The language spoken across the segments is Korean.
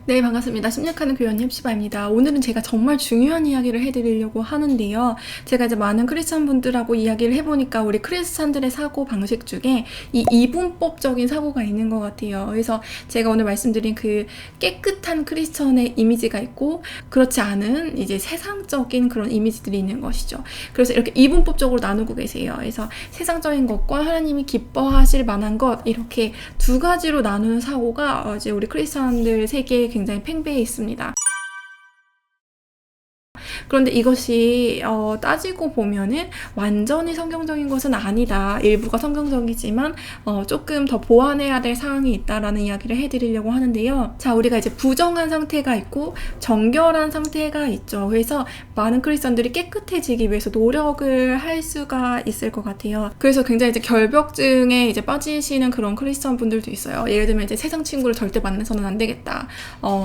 네, 반갑습니다. 심리학하는 교원 헵시바입니다. 오늘은 제가 정말 중요한 이야기를 해드리려고 하는데요. 제가 이제 많은 크리스찬 분들하고 이야기를 해보니까 우리 크리스찬들의 사고 방식 중에 이 이분법적인 사고가 있는 것 같아요. 그래서 제가 오늘 말씀드린 그 깨끗한 크리스찬의 이미지가 있고 그렇지 않은 이제 세상적인 그런 이미지들이 있는 것이죠. 그래서 이렇게 이분법적으로 나누고 계세요. 그래서 세상적인 것과 하나님이 기뻐하실 만한 것, 이렇게 두 가지로 나누는 사고가 이제 우리 크리스찬들 세계에 굉장히 팽배해 있습니다. 그런데 이것이 따지고 보면은 완전히 성경적인 것은 아니다. 일부가 성경적이지만 조금 더 보완해야 될 사항이 있다라는 이야기를 해드리려고 하는데요. 자, 우리가 이제 부정한 상태가 있고 정결한 상태가 있죠. 그래서 많은 크리스천들이 깨끗해지기 위해서 노력을 할 수가 있을 것 같아요. 그래서 굉장히 이제 결벽증에 이제 빠지시는 그런 크리스천 분들도 있어요. 예를 들면 이제 세상 친구를 절대 만나서는 안 되겠다.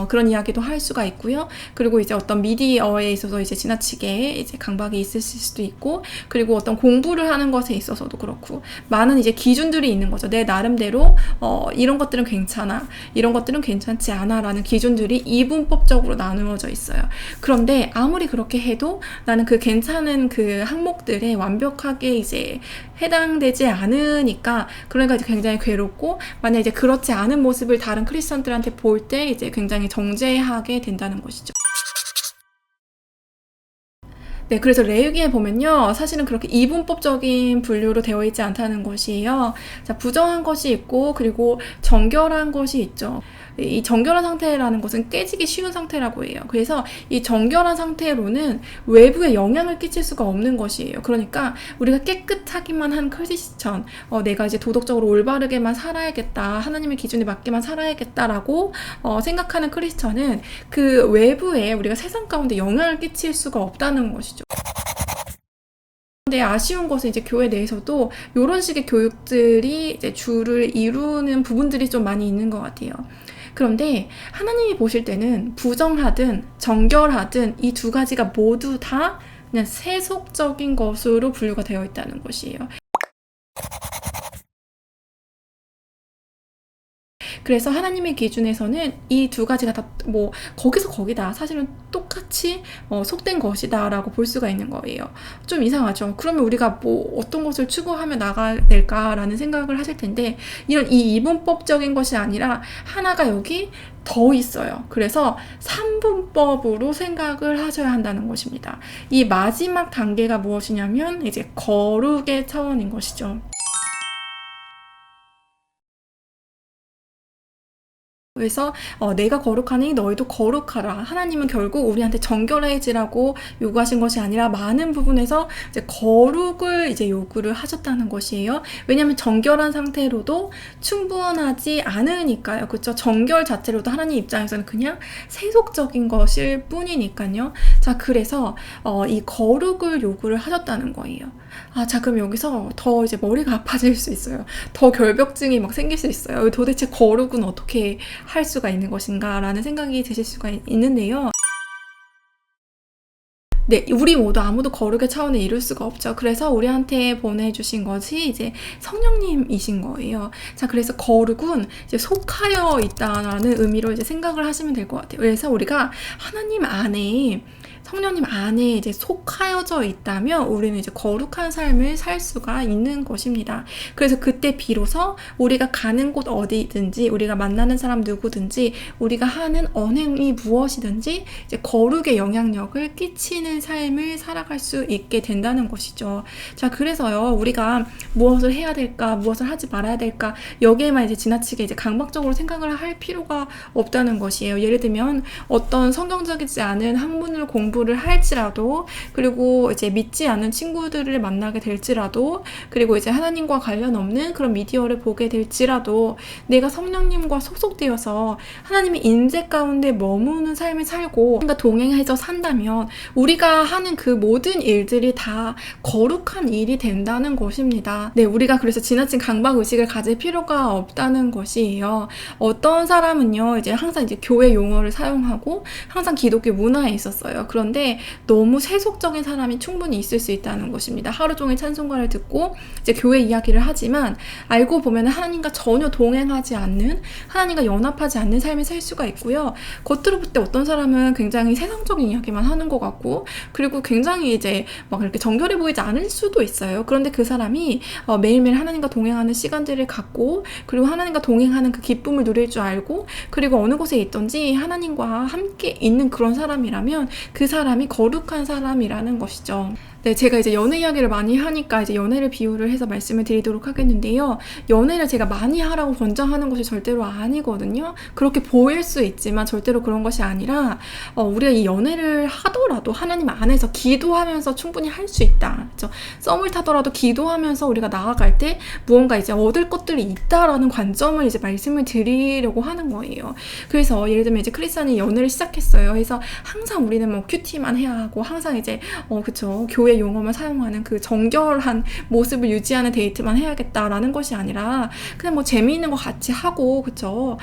그런 이야기도 할 수가 있고요. 그리고 이제 어떤 미디어에 있어서 이제 지나치게 이제 강박이 있으실 수도 있고, 그리고 어떤 공부를 하는 것에 있어서도 그렇고 많은 이제 기준들이 있는 거죠. 내 나름대로 이런 것들은 괜찮아, 이런 것들은 괜찮지 않아 라는 기준들이 이분법적으로 나누어져 있어요. 그런데 아무리 그렇게 해도 나는 그 괜찮은 그 항목들에 완벽하게 이제 해당되지 않으니까, 그러니까 이제 굉장히 괴롭고, 만약 이제 그렇지 않은 모습을 다른 크리스천들한테 볼 때 이제 굉장히 정죄하게 된다는 것이죠. 네, 그래서 레위기에 보면요, 사실은 그렇게 이분법적인 분류로 되어 있지 않다는 것이에요. 자, 부정한 것이 있고, 그리고 정결한 것이 있죠. 이 정결한 상태라는 것은 깨지기 쉬운 상태라고 해요. 그래서 이 정결한 상태로는 외부에 영향을 끼칠 수가 없는 것이에요. 그러니까 우리가 깨끗하기만 한 크리스천, 내가 이제 도덕적으로 올바르게만 살아야겠다, 하나님의 기준에 맞게만 살아야겠다라고 생각하는 크리스천은 그 외부에 우리가 세상 가운데 영향을 끼칠 수가 없다는 것이죠. 근데 아쉬운 것은 이제 교회 내에서도 이런 식의 교육들이 이제 주를 이루는 부분들이 좀 많이 있는 것 같아요. 그런데 하나님이 보실 때는 부정하든 정결하든 이 두 가지가 모두 다 그냥 세속적인 것으로 분류가 되어 있다는 것이에요. 그래서 하나님의 기준에서는 이 두 가지가 다 뭐 거기서 거기다 사실은 똑같이 속된 것이다 라고 볼 수가 있는 거예요. 좀 이상하죠. 그러면 우리가 뭐 어떤 것을 추구하며 나가야 될까라는 생각을 하실 텐데, 이런 이 이분법적인 것이 아니라 하나가 여기 더 있어요. 그래서 3분법으로 생각을 하셔야 한다는 것입니다. 이 마지막 단계가 무엇이냐면 이제 거룩의 차원인 것이죠. 그래서 내가 거룩하니 너희도 거룩하라. 하나님은 결국 우리한테 정결해지라고 요구하신 것이 아니라 많은 부분에서 이제 거룩을 이제 요구를 하셨다는 것이에요. 왜냐하면 정결한 상태로도 충분하지 않으니까요. 그렇죠? 정결 자체로도 하나님 입장에서는 그냥 세속적인 것일 뿐이니까요. 자, 그래서 이 거룩을 요구를 하셨다는 거예요. 자, 그럼 여기서 더 이제 머리가 아파질 수 있어요. 더 결벽증이 막 생길 수 있어요. 도대체 거룩은 어떻게 할 수가 있는 것인가 라는 생각이 드실 수가 있는데요. 네, 우리 모두 아무도 거룩의 차원에 이룰 수가 없죠. 그래서 우리한테 보내주신 것이 이제 성령님이신 거예요. 자, 그래서 거룩은 이제 속하여 있다라는 의미로 이제 생각을 하시면 될 것 같아요. 그래서 우리가 하나님 안에, 성령님 안에 이제 속하여져 있다면 우리는 이제 거룩한 삶을 살 수가 있는 것입니다. 그래서 그때 비로소 우리가 가는 곳 어디든지, 우리가 만나는 사람 누구든지, 우리가 하는 언행이 무엇이든지 이제 거룩의 영향력을 끼치는 삶을 살아갈 수 있게 된다는 것이죠. 자, 그래서요, 우리가 무엇을 해야 될까, 무엇을 하지 말아야 될까, 여기에만 이제 지나치게 이제 강박적으로 생각을 할 필요가 없다는 것이에요. 예를 들면 어떤 성경적이지 않은 학문을 공부를 할지라도, 그리고 이제 믿지 않는 친구들을 만나게 될지라도, 그리고 이제 하나님과 관련 없는 그런 미디어를 보게 될지라도, 내가 성령님과 소속되어서 하나님의 인재 가운데 머무는 삶을 살고 그러니까 동행해서 산다면 우리가 하는 그 모든 일들이 다 거룩한 일이 된다는 것입니다. 네, 우리가 그래서 지나친 강박의식을 가질 필요가 없다는 것이에요. 어떤 사람은요, 이제 항상 이제 교회 용어를 사용하고 항상 기독교 문화에 있었어요. 그런 그런데 너무 세속적인 사람이 충분히 있을 수 있다는 것입니다. 하루 종일 찬송가를 듣고 이제 교회 이야기를 하지만 알고 보면 하나님과 전혀 동행하지 않는, 하나님과 연합하지 않는 삶을 살 수가 있고요. 겉으로 볼 때 어떤 사람은 굉장히 세상적인 이야기만 하는 것 같고, 그리고 굉장히 이제 막 이렇게 정결해 보이지 않을 수도 있어요. 그런데 그 사람이 매일매일 하나님과 동행하는 시간들을 갖고, 그리고 하나님과 동행하는 그 기쁨을 누릴 줄 알고, 그리고 어느 곳에 있든지 하나님과 함께 있는 그런 사람이라면 그 사람이 거룩한 사람이라는 것이죠. 네, 제가 이제 연애 이야기를 많이 하니까 이제 연애를 비유를 해서 말씀을 드리도록 하겠는데요. 연애를 제가 많이 하라고 권장하는 것이 절대로 아니거든요. 그렇게 보일 수 있지만 절대로 그런 것이 아니라 우리가 이 연애를 하더라도 하나님 안에서 기도하면서 충분히 할 수 있다. 그렇죠? 썸을 타더라도 기도하면서 우리가 나아갈 때 무언가 이제 얻을 것들이 있다라는 관점을 이제 말씀을 드리려고 하는 거예요. 그래서 예를 들면 이제 크리스찬이 연애를 시작했어요. 그래서 항상 우리는 뭐 큐티만 해야 하고 항상 이제 그쵸, 교회 용어만 사용하는 그 정결한 모습을 유지하는 데이트만 해야겠다라는 것이 아니라 그냥 뭐 재미있는 거 같이 하고, 그쵸,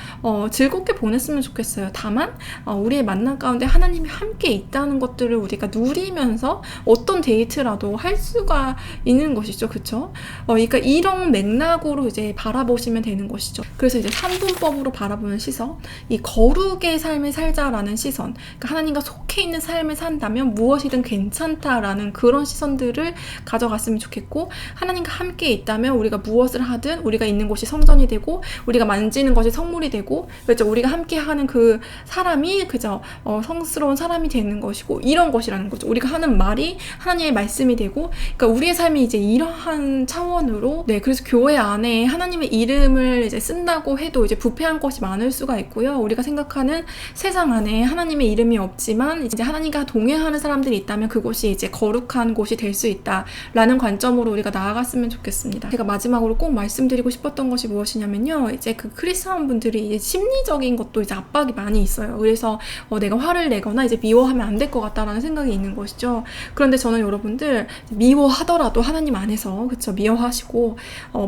즐겁게 보냈으면 좋겠어요. 다만 우리의 만남 가운데 하나님이 함께 있다는 것들을 우리가 누리면서 어떤 데이트라도 할 수가 있는 것이죠. 그쵸? 그러니까 이런 맥락으로 이제 바라보시면 되는 것이죠. 그래서 이제 3분법으로 바라보는 시선, 이 거룩의 삶을 살자라는 시선, 그러니까 하나님과 속해 있는 삶을 산다면 무엇이든 괜찮다라는 그런 시선들을 가져갔으면 좋겠고, 하나님과 함께 있다면 우리가 무엇을 하든 우리가 있는 곳이 성전이 되고, 우리가 만지는 것이 선물이 되고, 그렇죠? 우리가 함께 하는 그 사람이 그저 성스러운 사람이 되는 것이고, 이런 것이라는 거죠. 우리가 하는 말이 하나님의 말씀이 되고, 그러니까 우리의 삶이 이제 이러한 차원으로, 네, 그래서 교회 안에 하나님의 이름을 이제 쓴다고 해도 이제 부패한 것이 많을 수가 있고요. 우리가 생각하는 세상 안에 하나님의 이름이 없지만 이제 하나님과 동행하는 사람들이 있다면 그곳이 이제 거룩한 곳이 될 수 있다라는 관점으로 우리가 나아갔으면 좋겠습니다. 제가 마지막으로 꼭 말씀드리고 싶었던 것이 무엇이냐면요, 이제 그 크리스찬 분들이 이제 심리적인 것도 이제 압박이 많이 있어요. 그래서 내가 화를 내거나 이제 미워하면 안 될 것 같다라는 생각이 있는 것이죠. 그런데 저는 여러분들 미워하더라도 하나님 안에서, 그쵸, 미워하시고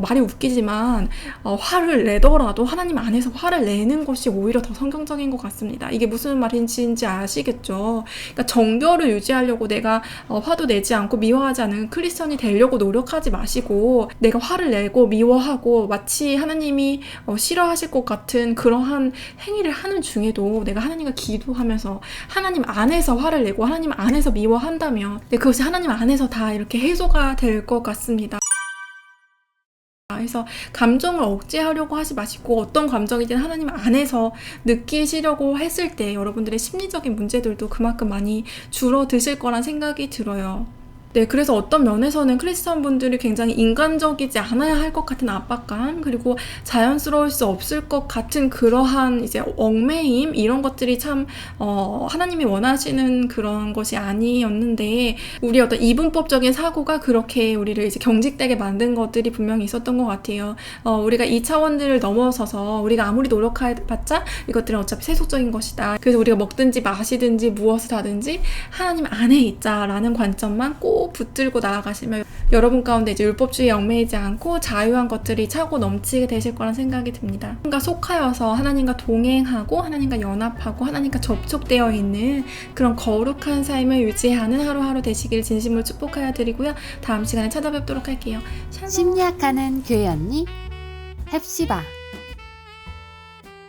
말이 웃기지만 화를 내더라도 하나님 안에서 화를 내는 것이 오히려 더 성경적인 것 같습니다. 이게 무슨 말인지 아시겠죠? 그러니까 정결을 유지하려고 내가 화도 내지 않고 미워하지 않은 크리스천이 되려고 노력하지 마시고, 내가 화를 내고 미워하고 마치 하나님이 싫어하실 것 같은 그러한 행위를 하는 중에도 내가 하나님과 기도하면서 하나님 안에서 화를 내고 하나님 안에서 미워한다면 그것이 하나님 안에서 다 이렇게 해소가 될 것 같습니다. 그래서 감정을 억제하려고 하지 마시고 어떤 감정이든 하나님 안에서 느끼시려고 했을 때 여러분들의 심리적인 문제들도 그만큼 많이 줄어드실 거란 생각이 들어요. 네, 그래서 어떤 면에서는 크리스천 분들이 굉장히 인간적이지 않아야 할 것 같은 압박감, 그리고 자연스러울 수 없을 것 같은 그러한 이제 얽매임, 이런 것들이 참 하나님이 원하시는 그런 것이 아니었는데, 우리 어떤 이분법적인 사고가 그렇게 우리를 이제 경직되게 만든 것들이 분명히 있었던 것 같아요. 우리가 이 차원들을 넘어서서 우리가 아무리 노력해봤자 이것들은 어차피 세속적인 것이다. 그래서 우리가 먹든지 마시든지 무엇을 하든지 하나님 안에 있자라는 관점만 꼭 붙들고 나아가시면 여러분 가운데 이제 율법주의에 얽매이지 않고 자유한 것들이 차고 넘치게 되실 거란 생각이 듭니다. 하나님과 속하여서 하나님과 동행하고 하나님과 연합하고 하나님과 접촉되어 있는 그런 거룩한 삶을 유지하는 하루하루 되시길 진심으로 축복하여 드리고요. 다음 시간에 찾아뵙도록 할게요. 샬롬. 심리학하는 교회 언니 헵시바.